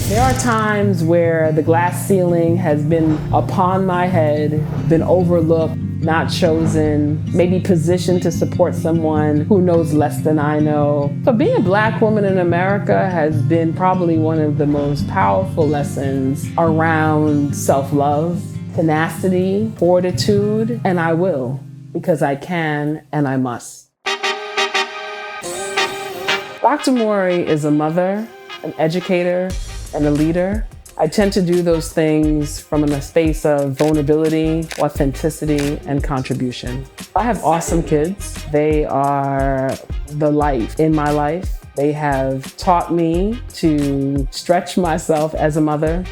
There are times where the glass ceiling has been upon my head, been overlooked, not chosen, maybe positioned to support someone who knows less than I know. So being a Black woman in America has been probably one of the most powerful lessons around self-love, tenacity, fortitude, and I will, because I can and I must. Dr. Mauri is a mother, an educator, and a leader. I tend to do those things from a space of vulnerability, authenticity, and contribution. I have awesome kids. They are the life in my life. They have taught me to stretch myself as a mother.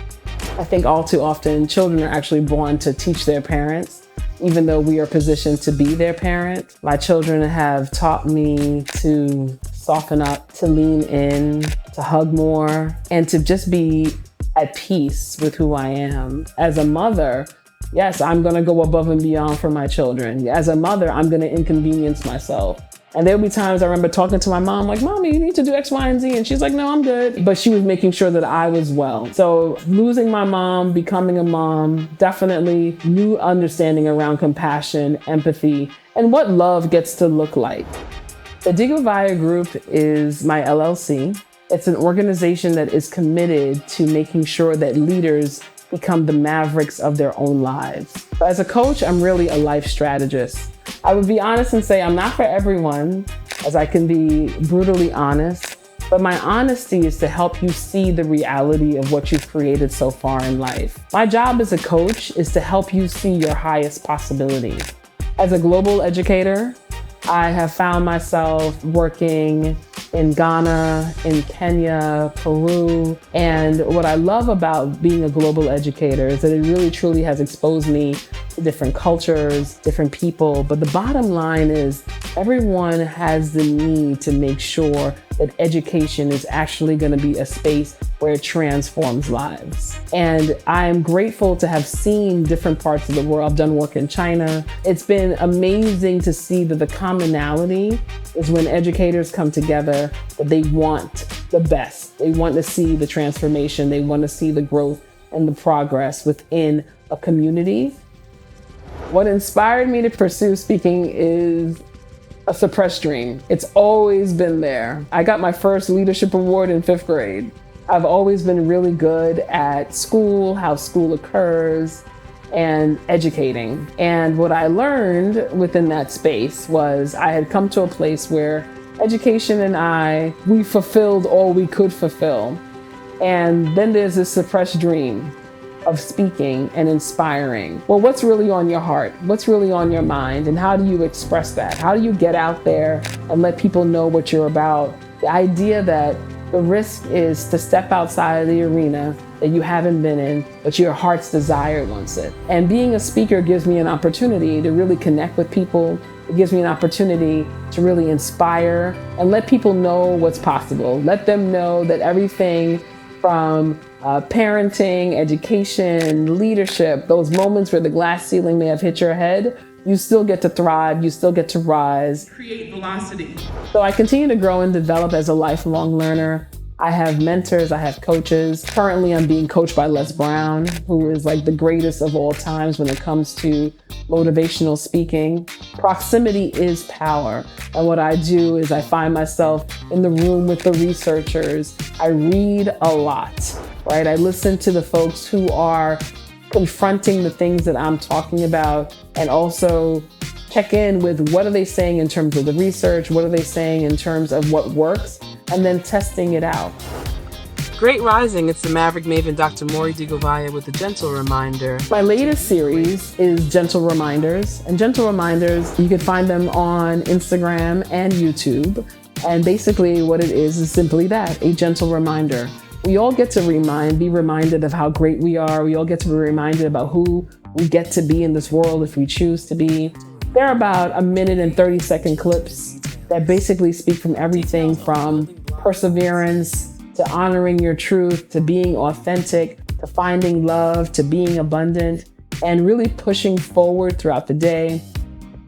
I think all too often children are actually born to teach their parents, even though we are positioned to be their parent. My children have taught me to soften up, to lean in, to hug more, and to just be at peace with who I am. As a mother, yes, I'm gonna go above and beyond for my children. As a mother, I'm gonna inconvenience myself. And there'll be times I remember talking to my mom, like, Mommy, you need to do X, Y, and Z. And she's like, no, I'm good. But she was making sure that I was well. So losing my mom, becoming a mom, definitely new understanding around compassion, empathy, and what love gets to look like. The de Govia Group is my LLC. It's an organization that is committed to making sure that leaders become the mavericks of their own lives. But as a coach, I'm really a life strategist. I would be honest and say I'm not for everyone, as I can be brutally honest, but my honesty is to help you see the reality of what you've created so far in life. My job as a coach is to help you see your highest possibilities. As a global educator, I have found myself working in Ghana, in Kenya, Peru. And what I love about being a global educator is that it really truly has exposed me to different cultures, different people. But the bottom line is everyone has the need to make sure that education is actually going to be a space where it transforms lives. And I am grateful to have seen different parts of the world. I've done work in China. It's been amazing to see that the commonality is when educators come together, that they want the best. They want to see the transformation. They want to see the growth and the progress within a community. What inspired me to pursue speaking is a suppressed dream. It's always been there. I got my first leadership award in 5th grade. I've always been really good at school, how school occurs, and educating. And what I learned within that space was I had come to a place where education and we fulfilled all we could fulfill. And then there's this suppressed dream of speaking and inspiring. Well, what's really on your heart? What's really on your mind? And how do you express that? How do you get out there and let people know what you're about? The idea that the risk is to step outside of the arena that you haven't been in, but your heart's desire wants it. And being a speaker gives me an opportunity to really connect with people. It gives me an opportunity to really inspire and let people know what's possible. Let them know that everything from parenting, education, leadership, those moments where the glass ceiling may have hit your head, you still get to thrive, you still get to rise. Create velocity. So I continue to grow and develop as a lifelong learner. I have mentors, I have coaches. Currently, I'm being coached by Les Brown, who is like the greatest of all times when it comes to motivational speaking. Proximity is power. And what I do is I find myself in the room with the researchers. I read a lot, right? I listen to the folks who are confronting the things that I'm talking about, and also check in with what are they saying in terms of the research, what are they saying in terms of what works, and then testing it out. Great Rising, it's the Maverick Maven, Dr. Mauri de Govia with a gentle reminder. My latest series is Gentle Reminders. And Gentle Reminders, you can find them on Instagram and YouTube. And basically what it is simply that, a gentle reminder. We all get to be reminded of how great we are. We all get to be reminded about who we get to be in this world if we choose to be. They're about 1minute and 30-second clips that basically speak from everything from perseverance to honoring your truth, to being authentic, to finding love, to being abundant, and really pushing forward throughout the day.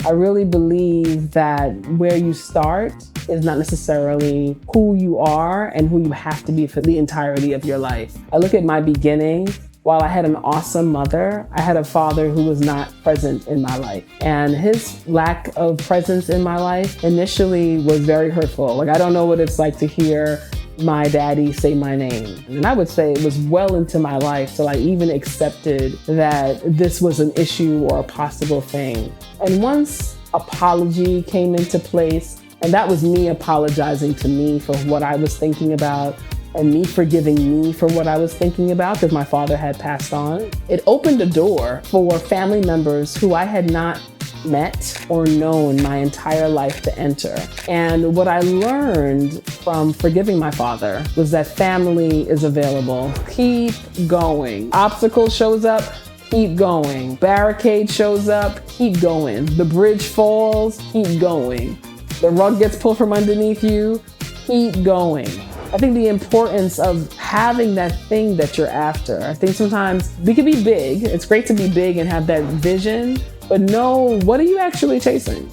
I really believe that where you start is not necessarily who you are and who you have to be for the entirety of your life. I look at my beginning. While I had an awesome mother, I had a father who was not present in my life. And his lack of presence in my life initially was very hurtful. Like, I don't know what it's like to hear my daddy say my name. And I would say it was well into my life till I even accepted that this was an issue or a possible thing. And once apology came into place, and that was me apologizing to me for what I was thinking about, and me forgiving me for what I was thinking about because my father had passed on. It opened a door for family members who I had not met or known my entire life to enter. And what I learned from forgiving my father was that family is available. Keep going. Obstacle shows up, keep going. Barricade shows up, keep going. The bridge falls, keep going. The rug gets pulled from underneath you, keep going. I think the importance of having that thing that you're after. I think sometimes we can be big. It's great to be big and have that vision, but know, what are you actually chasing?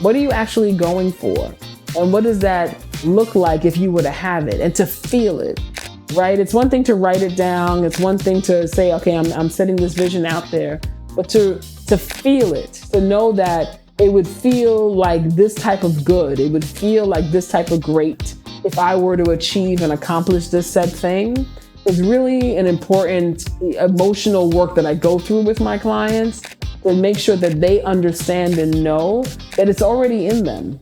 What are you actually going for? And what does that look like if you were to have it and to feel it, right? It's one thing to write it down. It's one thing to say, okay, I'm setting this vision out there, but to feel it, to know that it would feel like this type of good. It would feel like this type of great. If I were to achieve and accomplish this said thing, is really an important emotional work that I go through with my clients to make sure that they understand and know that it's already in them.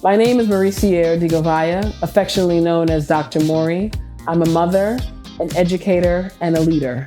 My name is Mauri de Govia, affectionately known as Dr. Mauri. I'm a mother, an educator, and a leader.